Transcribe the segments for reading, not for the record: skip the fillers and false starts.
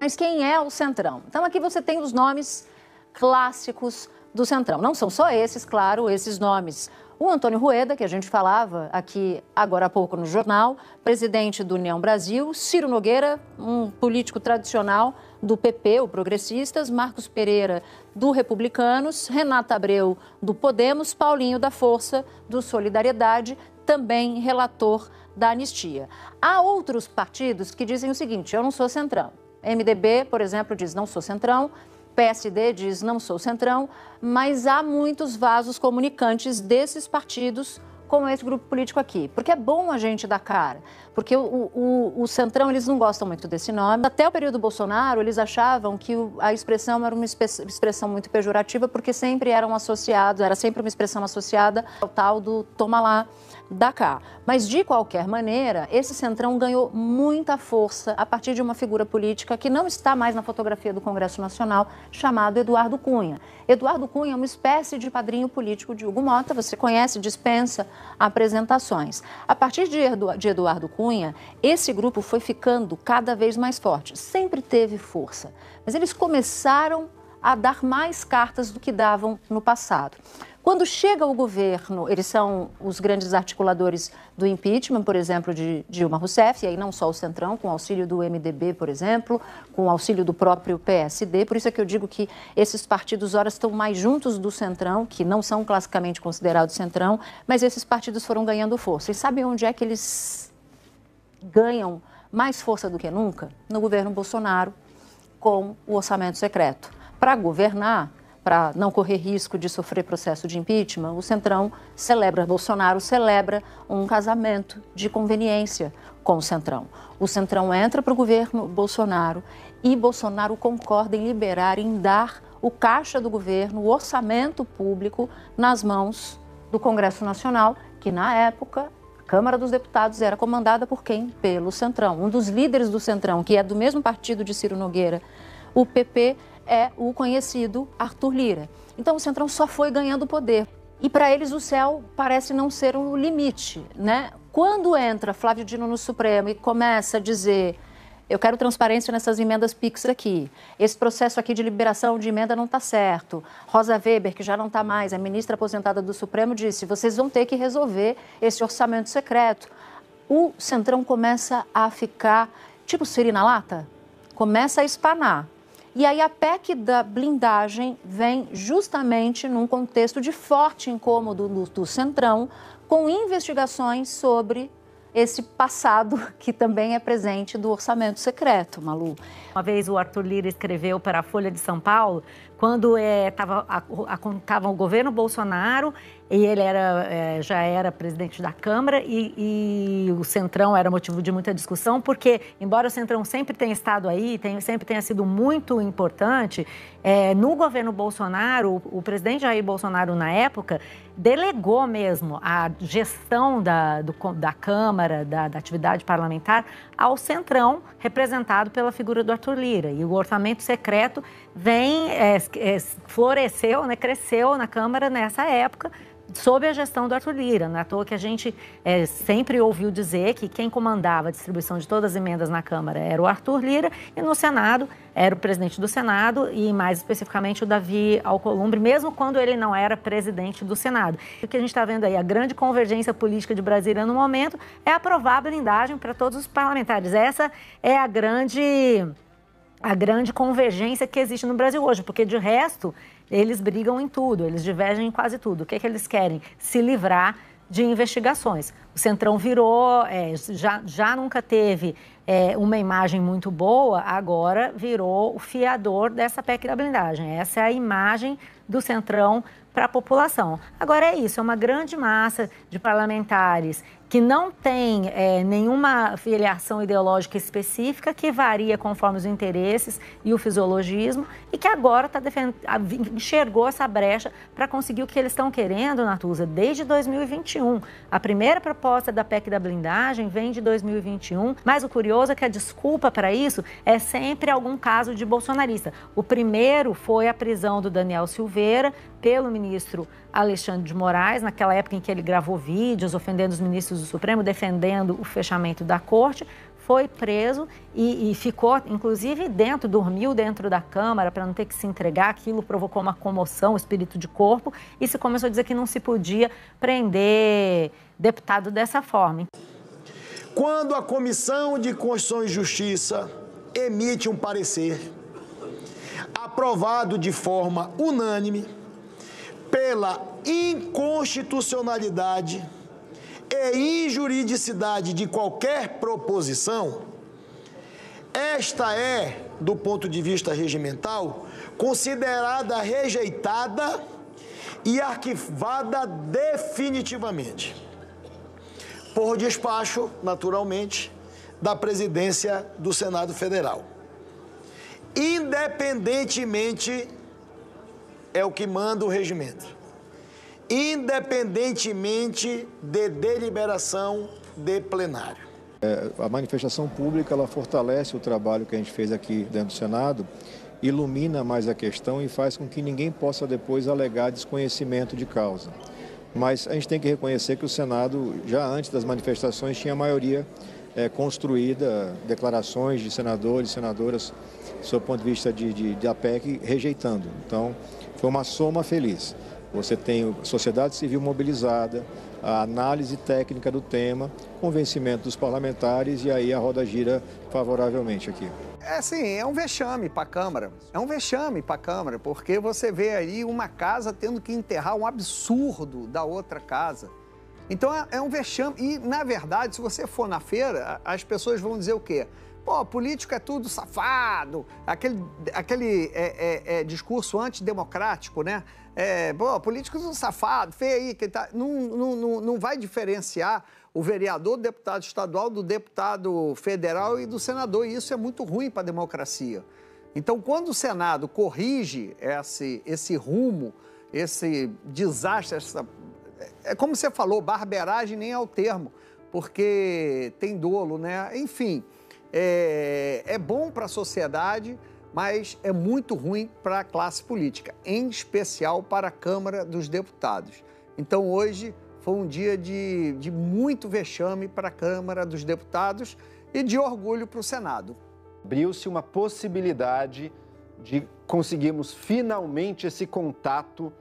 Mas quem é o Centrão? Então aqui você tem os nomes clássicos do Centrão. Não são só esses, claro, esses nomes. O Antônio Rueda, que a gente falava aqui agora há pouco no jornal, presidente do União Brasil, Ciro Nogueira, um político tradicional do PP, o Progressistas, Marcos Pereira, do Republicanos, Renata Abreu, do Podemos, Paulinho da Força, do Solidariedade, também relator da anistia. Há outros partidos que dizem o seguinte: eu não sou Centrão. MDB, por exemplo, diz não sou Centrão. PSD diz não sou Centrão, mas há muitos vasos comunicantes desses partidos com esse grupo político aqui. Porque é bom a gente dar cara, porque o Centrão, eles não gostam muito desse nome. Até o período Bolsonaro, eles achavam que a expressão era uma expressão muito pejorativa, porque sempre eram associados, era sempre uma expressão associada ao tal do toma lá, dá cá. Mas, de qualquer maneira, esse Centrão ganhou muita força a partir de uma figura política que não está mais na fotografia do Congresso Nacional, chamado Eduardo Cunha. Eduardo Cunha é uma espécie de padrinho político de Hugo Motta, você conhece, dispensa apresentações. A partir de Eduardo Cunha, esse grupo foi ficando cada vez mais forte. Sempre teve força, mas eles começaram a dar mais cartas do que davam no passado. Quando chega o governo, eles são os grandes articuladores do impeachment, por exemplo, de Dilma Rousseff, e aí não só o Centrão, com auxílio do MDB, por exemplo, com auxílio do próprio PSD. Por isso é que eu digo que esses partidos, ora, estão mais juntos do Centrão, que não são classicamente considerados Centrão, mas esses partidos foram ganhando força. E sabe onde é que eles ganham mais força do que nunca? No governo Bolsonaro, com o orçamento secreto. Para governar, para não correr risco de sofrer processo de impeachment, o Centrão celebra, Bolsonaro celebra um casamento de conveniência com o Centrão. O Centrão entra para o governo Bolsonaro e Bolsonaro concorda em liberar, em dar o caixa do governo, o orçamento público nas mãos do Congresso Nacional, que na época a Câmara dos Deputados era comandada por quem? Pelo Centrão. Um dos líderes do Centrão, que é do mesmo partido de Ciro Nogueira, o PP, é o conhecido Arthur Lira. Então o Centrão só foi ganhando poder. E para eles o céu parece não ser o limite, né? Quando entra Flávio Dino no Supremo e começa a dizer: eu quero transparência nessas emendas PIX aqui, esse processo aqui de liberação de emenda não está certo. Rosa Weber, que já não está mais, a ministra aposentada do Supremo, disse: vocês vão ter que resolver esse orçamento secreto. O Centrão começa a ficar tipo siri na lata, começa a espanar. E aí a PEC da blindagem vem justamente num contexto de forte incômodo do Centrão, com investigações sobre esse passado que também é presente do orçamento secreto, Malu. Uma vez o Arthur Lira escreveu para a Folha de São Paulo, quando estava o governo Bolsonaro, e ele já era presidente da Câmara, e o Centrão era motivo de muita discussão, porque, embora o Centrão sempre tenha estado aí, sempre tenha sido muito importante, no governo Bolsonaro, o presidente Jair Bolsonaro, na época, delegou mesmo a gestão da Câmara, da atividade parlamentar, ao Centrão, representado pela figura do Arthur Lira. E o orçamento secreto floresceu, né, cresceu na Câmara nessa época, sob a gestão do Arthur Lira. Não é à toa que a gente sempre ouviu dizer que quem comandava a distribuição de todas as emendas na Câmara era o Arthur Lira, e no Senado era o presidente do Senado e, mais especificamente, o Davi Alcolumbre, mesmo quando ele não era presidente do Senado. O que a gente está vendo aí, a grande convergência política de Brasília no momento, é aprovar a blindagem para todos os parlamentares. Essa é a grande convergência que existe no Brasil hoje, porque, de resto, eles brigam em tudo, eles divergem em quase tudo. O que é que eles querem? Se livrar de investigações. O Centrão virou, já nunca teve uma imagem muito boa, agora virou o fiador dessa PEC da blindagem. Essa é a imagem do Centrão para a população. Agora é isso, é uma grande massa de parlamentares que não tem nenhuma filiação ideológica específica, que varia conforme os interesses e o fisiologismo, e que agora enxergou essa brecha para conseguir o que eles estão querendo, Natuza, desde 2021. A primeira proposta da PEC da blindagem vem de 2021, mas o curioso é que a desculpa para isso é sempre algum caso de bolsonarista. O primeiro foi a prisão do Daniel Silveira pelo ministro Alexandre de Moraes, naquela época em que ele gravou vídeos ofendendo os ministros do Supremo, defendendo o fechamento da corte. foi preso e ficou, inclusive, dormiu dentro da Câmara para não ter que se entregar. Aquilo provocou uma comoção, espírito de corpo, e se começou a dizer que não se podia prender deputado dessa forma. Quando a Comissão de Constituição e Justiça emite um parecer aprovado de forma unânime pela inconstitucionalidade e injuridicidade de qualquer proposição, esta é, do ponto de vista regimental, considerada rejeitada e arquivada definitivamente, por despacho, naturalmente, da presidência do Senado Federal. Independentemente, é o que manda o regimento, independentemente de deliberação de plenário. A manifestação pública, ela fortalece o trabalho que a gente fez aqui dentro do Senado, ilumina mais a questão e faz com que ninguém possa depois alegar desconhecimento de causa. Mas a gente tem que reconhecer que o Senado, já antes das manifestações, tinha a maioria construída, declarações de senadores e senadoras, sob o ponto de vista da PEC, rejeitando. Então, foi uma soma feliz. Você tem a sociedade civil mobilizada, a análise técnica do tema, convencimento dos parlamentares e aí a roda gira favoravelmente aqui. É um vexame para a Câmara. É um vexame para a Câmara, porque você vê aí uma casa tendo que enterrar um absurdo da outra casa. Então é um vexame. E, na verdade, se você for na feira, as pessoas vão dizer o quê? Pô, político é tudo safado, aquele discurso antidemocrático, né? Pô, político é tudo safado, feio aí, que tá... não vai diferenciar o vereador, do deputado estadual, do deputado federal e do senador, e isso é muito ruim para a democracia. Então, quando o Senado corrige esse rumo, esse desastre, é como você falou, barberagem nem é o termo, porque tem dolo, né? Enfim... É bom para a sociedade, mas é muito ruim para a classe política, em especial para a Câmara dos Deputados. Então, hoje foi um dia de muito vexame para a Câmara dos Deputados e de orgulho para o Senado. Abriu-se uma possibilidade de conseguirmos finalmente esse contato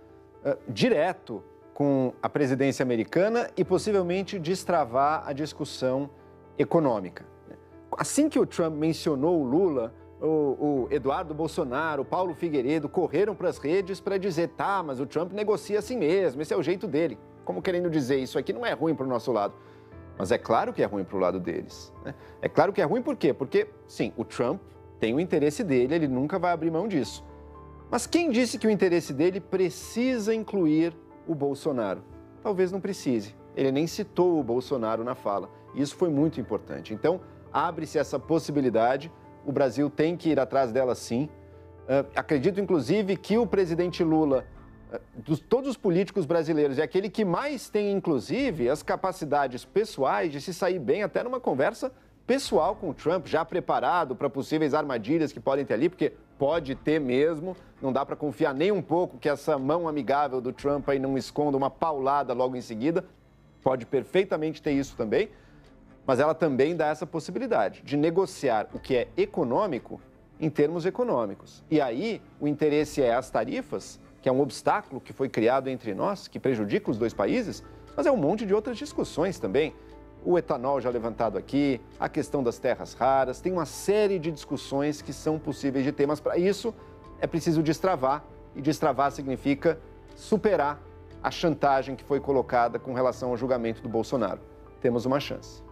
direto com a presidência americana e possivelmente destravar a discussão econômica. Assim que o Trump mencionou o Lula, o Eduardo Bolsonaro, o Paulo Figueiredo correram para as redes para dizer, tá, mas o Trump negocia assim mesmo, esse é o jeito dele. Como querendo dizer, isso aqui não é ruim para o nosso lado. Mas é claro que é ruim para o lado deles, né? É claro que é ruim por quê? Porque, sim, o Trump tem o interesse dele, ele nunca vai abrir mão disso. Mas quem disse que o interesse dele precisa incluir o Bolsonaro? Talvez não precise. Ele nem citou o Bolsonaro na fala. E isso foi muito importante. Então, abre-se essa possibilidade, o Brasil tem que ir atrás dela sim. Acredito, inclusive, que o presidente Lula, de todos os políticos brasileiros, é aquele que mais tem, inclusive, as capacidades pessoais de se sair bem até numa conversa pessoal com o Trump, já preparado para possíveis armadilhas que podem ter ali, porque pode ter mesmo, não dá para confiar nem um pouco que essa mão amigável do Trump aí não esconda uma paulada logo em seguida, pode perfeitamente ter isso também. Mas ela também dá essa possibilidade de negociar o que é econômico em termos econômicos. E aí, o interesse é as tarifas, que é um obstáculo que foi criado entre nós, que prejudica os dois países, mas é um monte de outras discussões também. O etanol já levantado aqui, a questão das terras raras, tem uma série de discussões que são possíveis de ter, mas para isso é preciso destravar, e destravar significa superar a chantagem que foi colocada com relação ao julgamento do Bolsonaro. Temos uma chance.